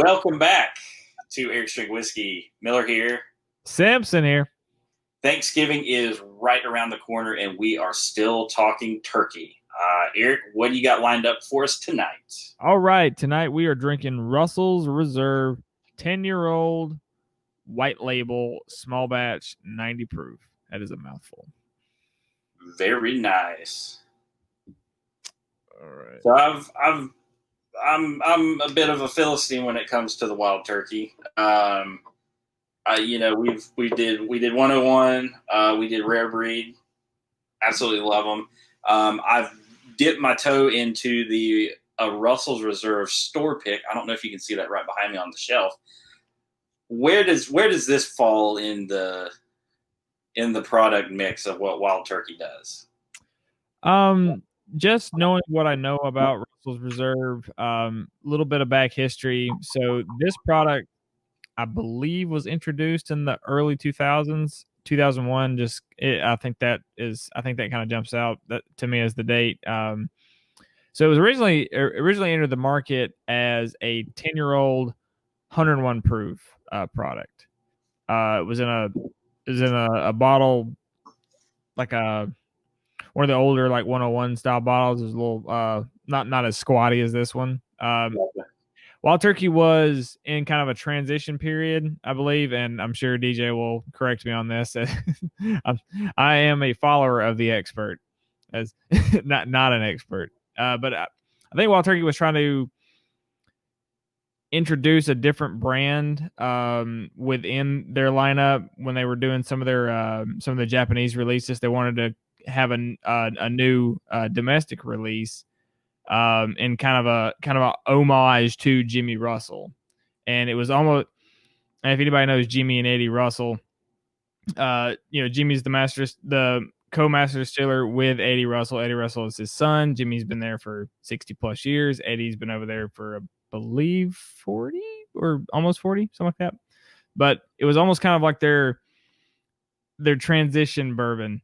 Welcome back to Eric's Drink Whiskey. Miller here. Samson here. Thanksgiving is right around the corner, and we are still talking turkey. Eric, what do you got lined up for us tonight? All right, tonight we are drinking Russell's Reserve 10-year-old white label small batch 90 proof. That is a mouthful. Very nice. All right. So I'm a bit of a Philistine when it comes to the wild turkey. We did 101. We did rare breed. Absolutely love them. I've dipped my toe into the Russell's Reserve store pick. I don't know if you can see that right behind me on the shelf. Where does this fall in the product mix of what wild turkey does? Just knowing what I know about Russell's Reserve, a little bit of back history. So this product, I believe, was introduced in the early 2000s, 2001. I think that kind of jumps out to me as the date. So it was originally entered the market as a 10-year-old 101 proof product. It was in a bottle, like one of the older like 101 style bottles. It was a little not as squatty as this one. Wild Turkey was in kind of a transition period, I believe, and I'm sure DJ will correct me on this. I am a follower of the expert, as not an expert. But I think Wild Turkey was trying to introduce a different brand within their lineup when they were doing some of the Japanese releases. They wanted to have a new domestic release. And kind of a homage to Jimmy Russell, and it was almost. And if anybody knows Jimmy and Eddie Russell, Jimmy's the co-master distiller with Eddie Russell. Eddie Russell is his son. Jimmy's been there for 60 plus years. Eddie's been over there for, I believe, 40 or almost 40, something like that. But it was almost kind of like their transition bourbon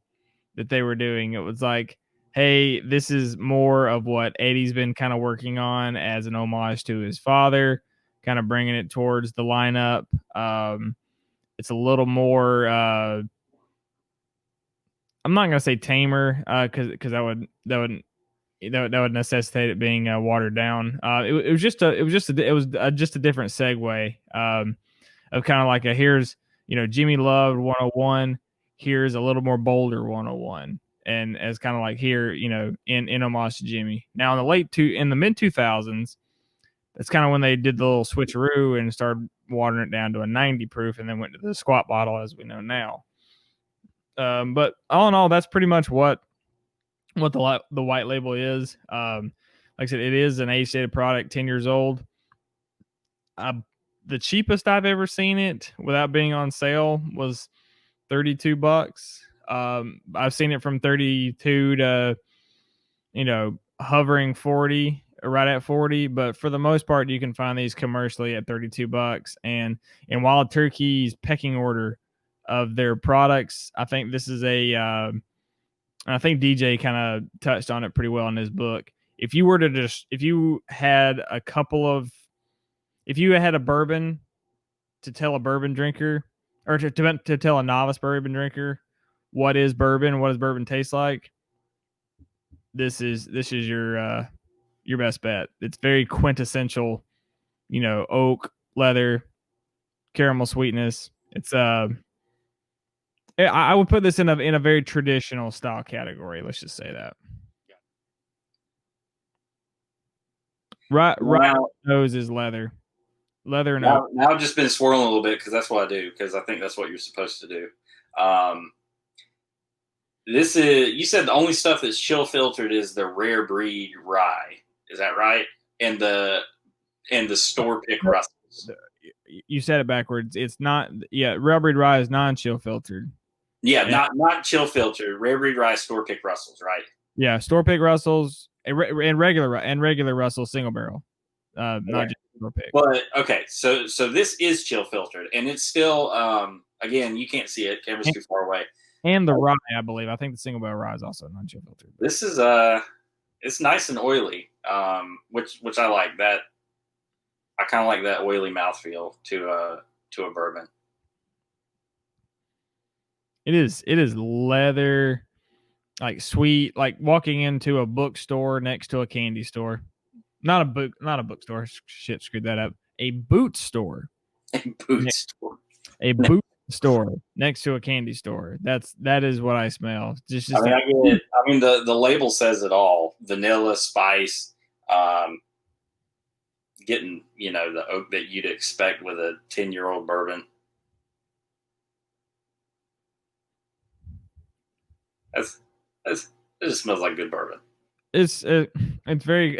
that they were doing. It was like, hey, this is more of what Eddie's been kind of working on as an homage to his father, kind of bringing it towards the lineup. It's a little more, I'm not going to say tamer, because that would necessitate it being watered down. It was just a different segue of kind of like here's, Jimmy loved 101. Here's a little more bolder 101. And as kind of like here, in homage to Jimmy. Now in the mid 2000s, that's kind of when they did the little switcheroo and started watering it down to a 90 proof, and then went to the squat bottle as we know now. But all in all, that's pretty much what the white label is. Like I said, it is an age-stated product, 10 years old. The cheapest I've ever seen it without being on sale was $32. I've seen it from 32 to, hovering 40, right at 40. But for the most part, you can find these commercially at $32. And in Wild Turkey's pecking order of their products, I think this is I think DJ kind of touched on it pretty well in his book. If you had a bourbon to tell a bourbon drinker, or to tell a novice bourbon drinker what is bourbon taste like, this is your best bet. It's very quintessential, oak, leather, caramel sweetness. It's I would put this in a very traditional style category. Let's just say that. Right nose is leather. Leather nose. Now I've just been swirling a little bit because that's what I do, because I think that's what you're supposed to do. This is, you said the only stuff that's chill filtered is the rare breed rye. Is that right? And the store pick Russells. You said it backwards. It's not. Yeah, rare breed rye is non-chill filtered. Yeah, not chill filtered. Rare breed rye, store pick Russells, right? Yeah, store pick Russells and regular Russells single barrel. Not just store pick. But okay, so this is chill filtered, and it's still again, you can't see it. Camera's too far away. And the rye, I believe. I think the single barrel rye is also non-chill filtered. This is it's nice and oily, which I like. That I kind of like that oily mouthfeel to a bourbon. It is leather, like sweet, like walking into a bookstore next to a candy store. Not a bookstore. Shit, screwed that up. A boot store. Boot store. A boot store next to a candy store. That is what I smell. Just I mean, I get it. I mean, the label says it all: vanilla, spice, getting the oak that you'd expect with a 10-year-old bourbon. It just smells like good bourbon. It's very.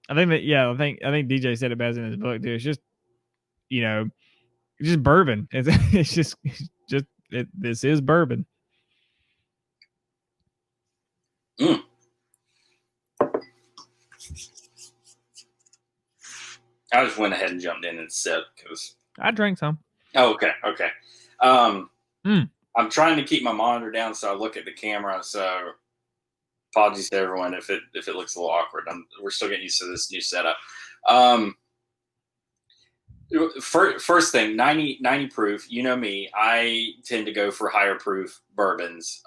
I think DJ said it best in his book too. It's just just bourbon. It's just this is bourbon. Mm. I just went ahead and jumped in and sipped because I drank some. Oh, okay. I'm trying to keep my monitor down so I look at the camera. So apologies to everyone if it looks a little awkward. We're still getting used to this new setup. First thing, 90 proof. You know me, I tend to go for higher proof bourbons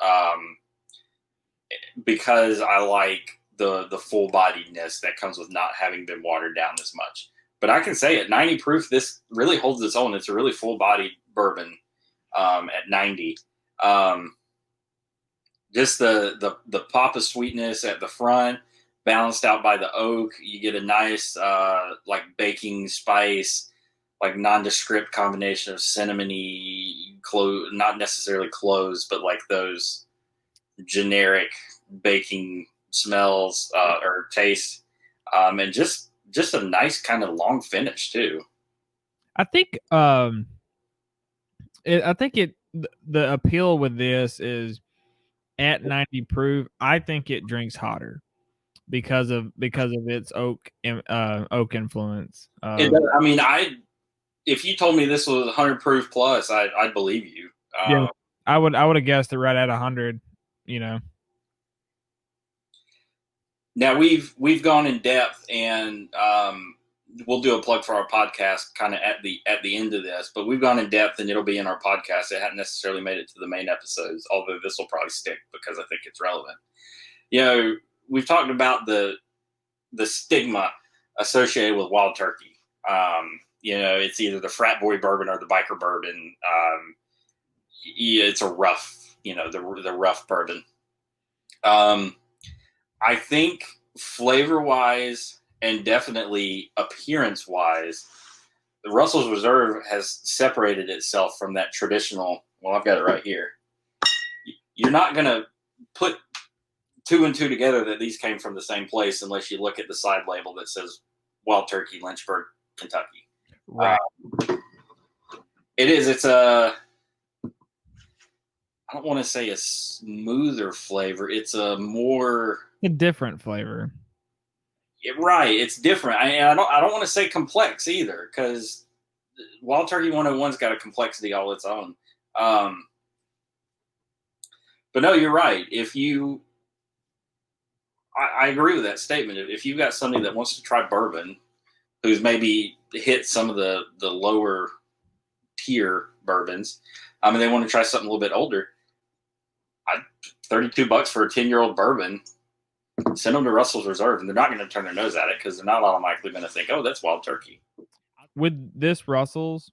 because I like the full bodiedness that comes with not having been watered down as much. But I can say at 90 proof, this really holds its own. It's a really full bodied bourbon at 90. Just the pop of sweetness at the front, balanced out by the oak. You get a nice like baking spice, like nondescript combination of cinnamony, not necessarily cloves, but like those generic baking smells or tastes, and just a nice kind of long finish too. I think the appeal with this is at 90 proof. I think it drinks hotter because of its oak influence. I mean, if you told me this was 100 proof plus, I'd believe you. Yeah, I would have guessed it right at 100. Now we've gone in depth, and we'll do a plug for our podcast kind of at the end of this. But we've gone in depth, and it'll be in our podcast. It hadn't necessarily made it to the main episodes, although this will probably stick because I think it's relevant. We've talked about the stigma associated with Wild Turkey. It's either the frat boy bourbon or the biker bourbon. It's a rough, the rough bourbon. I think flavor-wise and definitely appearance-wise, the Russell's Reserve has separated itself from that traditional. Well, I've got it right here. You're not going to put two and two together that these came from the same place unless you look at the side label that says Wild Turkey, Lynchburg, Kentucky. Right. It is. It's a. I don't want to say a smoother flavor. It's a different flavor. Right. It's different. I don't want to say complex either, because Wild Turkey 101's got a complexity all its own. But no, you're right. I agree with that statement. If you've got somebody that wants to try bourbon, who's maybe hit some of the lower tier bourbons, and they want to try something a little bit older, $32 for a 10-year-old bourbon, send them to Russell's Reserve, and they're not going to turn their nose at it because they're not automatically going to think, oh, that's Wild Turkey. With this Russell's,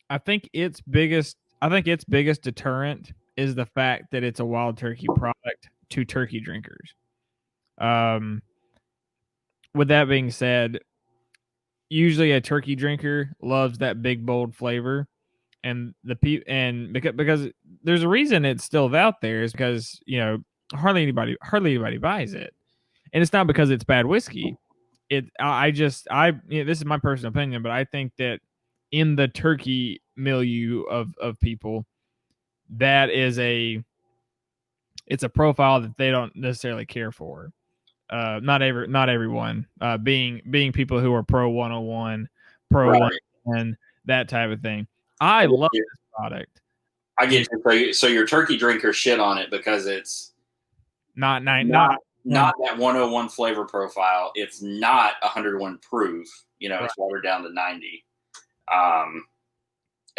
I think its biggest deterrent is the fact that it's a Wild Turkey product to turkey drinkers. With that being said, usually a turkey drinker loves that big bold flavor, and because there's a reason it's still out there is because hardly anybody buys it, and it's not because it's bad whiskey. This is my personal opinion, but I think that in the turkey milieu of people, that is it's a profile that they don't necessarily care for. Not everyone, being people who are pro 101, pro Right. 110, that type of thing. I love this product. I get you. So your turkey drinker shit on it because it's not not that 101 flavor profile. It's not 101 proof. You know, it's watered down to 90.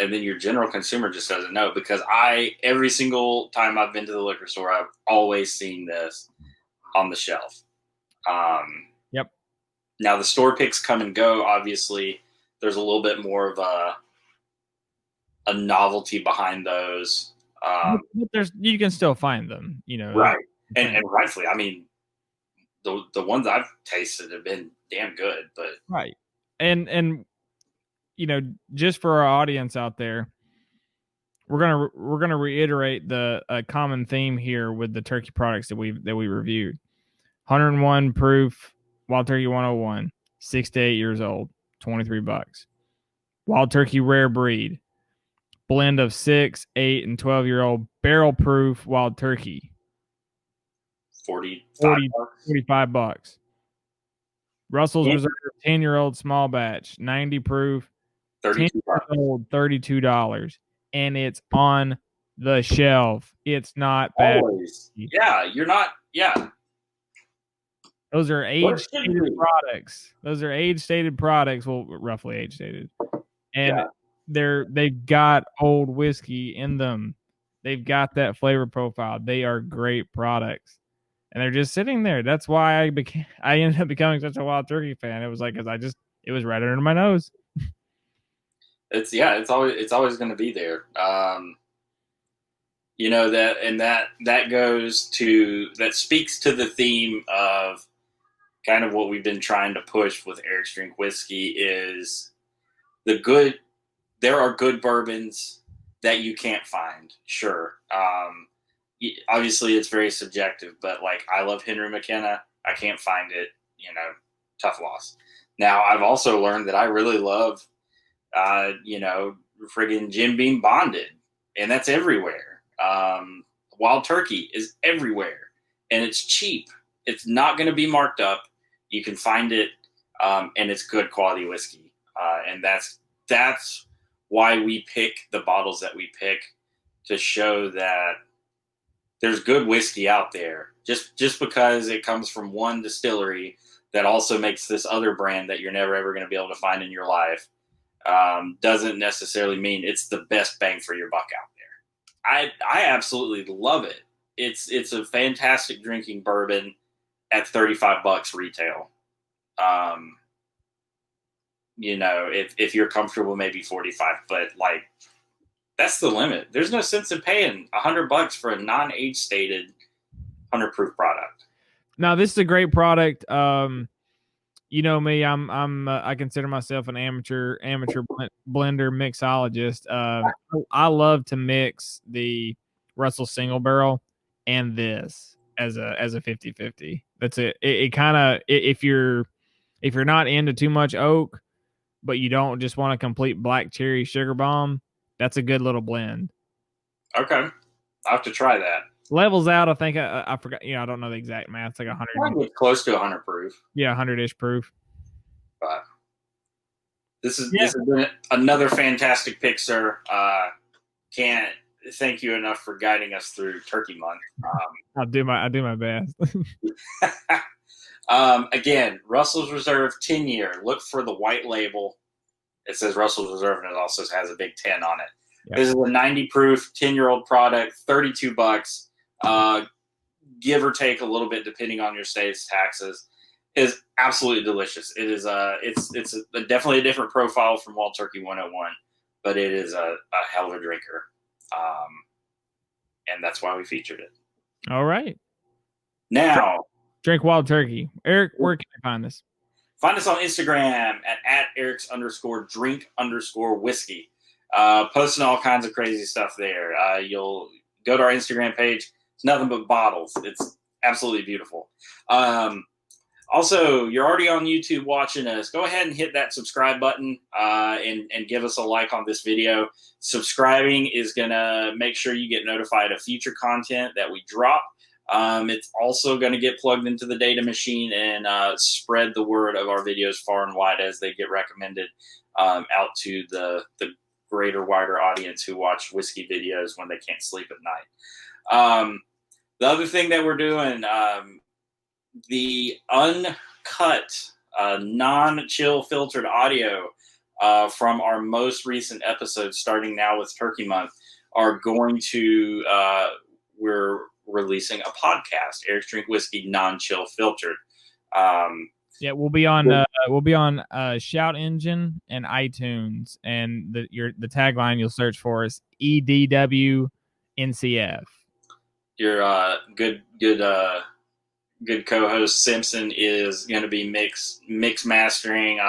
And then your general consumer just doesn't know, because every single time I've been to the liquor store, I've always seen this on the shelf. Yep. Now the store picks come and go. Obviously, there's a little bit more of a novelty behind those. But you can still find them, you know. Right. And rightfully, I mean, the ones I've tasted have been damn good, but right. And you know, just for our audience out there, we're gonna reiterate the common theme here with the turkey products that we reviewed. 101 proof Wild Turkey 101, 6 to 8 years old, $23. Wild Turkey Rare Breed, blend of 6, 8, and 12-year-old barrel proof Wild Turkey, $45. Russell's Reserve 10-year-old small batch, 90 proof, $32, and it's on the shelf. It's not bad. Always. Yeah, you're not. Yeah. Those are age-stated products. Well, roughly age-stated. And they've got old whiskey in them. They've got that flavor profile. They are great products. And they're just sitting there. That's why I ended up becoming such a Wild Turkey fan. It was like, because it was right under my nose. It's always going to be there. You know, that speaks to the theme of kind of what we've been trying to push with Eric's Drink Whiskey is there are good bourbons that you can't find. Sure. Obviously it's very subjective, but like, I love Henry McKenna. I can't find it, you know, tough loss. Now I've also learned that I really love, you know, friggin' Jim Beam Bonded, and that's everywhere. Wild Turkey is everywhere, and it's cheap. It's not going to be marked up. You can find it, and it's good quality whiskey. And that's why we pick the bottles that we pick, to show that there's good whiskey out there. Just because it comes from one distillery that also makes this other brand that you're never ever going to be able to find in your life, doesn't necessarily mean it's the best bang for your buck out there. I absolutely love it. It's a fantastic drinking bourbon at $35 retail. You know, if you're comfortable, maybe 45, but like, that's the limit. There's no sense in paying $100 for a non-age stated 100 proof product. Now, this is a great product. You know me, I consider myself an amateur blender mixologist. I love to mix the Russell Single Barrel and this as a 50-50. That's it. It kind of, if you're not into too much oak, but you don't just want a complete black cherry sugar bomb, that's a good little blend. Okay, I'll have to try that. Levels out, I think I forgot. You know, I don't know the exact math. It's like 100. Probably close to 100 proof. Yeah, 100-ish proof. But this has been another fantastic pick, sir. Can't thank you enough for guiding us through Turkey Month. I'll do my best. Again, Russell's Reserve 10-year. Look for the white label. It says Russell's Reserve, and it also has a big 10 on it. Yep. This is a 90 proof, 10-year-old product, $32. Give or take a little bit depending on your state's taxes. Is absolutely delicious. It is it's definitely a different profile from Wild Turkey 101, but it is a hell of a drinker. And that's why we featured it. All right. Now, Drink Wild Turkey. Eric, where can I find this? Find us on Instagram at Eric's_drink_whiskey. Posting all kinds of crazy stuff there. You'll go to our Instagram page. It's nothing but bottles. It's absolutely beautiful. Also, you're already on YouTube watching us. Go ahead and hit that subscribe button and give us a like on this video. Subscribing is going to make sure you get notified of future content that we drop. It's also going to get plugged into the data machine and spread the word of our videos far and wide as they get recommended out to the greater, wider audience who watch whiskey videos when they can't sleep at night. The other thing that we're doing, the uncut, non-chill filtered audio from our most recent episodes, starting now with Turkey Month, are going to, we're releasing a podcast, Eric's Drink Whiskey Non-Chill Filtered. Yeah, we'll be on Shout Engine and iTunes, and the tagline you'll search for is EDWNCF. Your good co-host Simpson is going to be mix mastering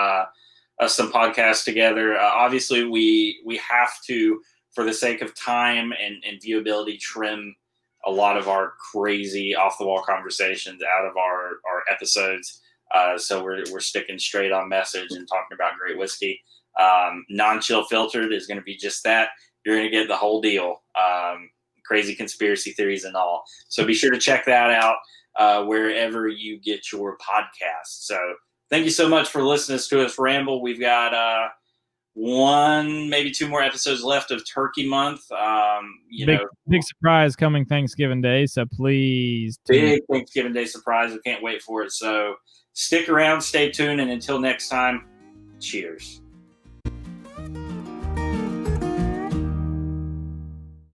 some podcasts together. Obviously, we have to, for the sake of time and viewability, trim a lot of our crazy off the wall conversations out of our episodes. So we're sticking straight on message and talking about great whiskey. Non-chill filtered is going to be just that. You're going to get the whole deal. Crazy conspiracy theories and all. So be sure to check that out wherever you get your podcasts. So thank you so much for listening to us ramble. We've got one, maybe two more episodes left of Turkey Month. Big surprise coming Thanksgiving Day. So please. Big Thanksgiving Day surprise. We can't wait for it. So stick around, stay tuned, and until next time, cheers.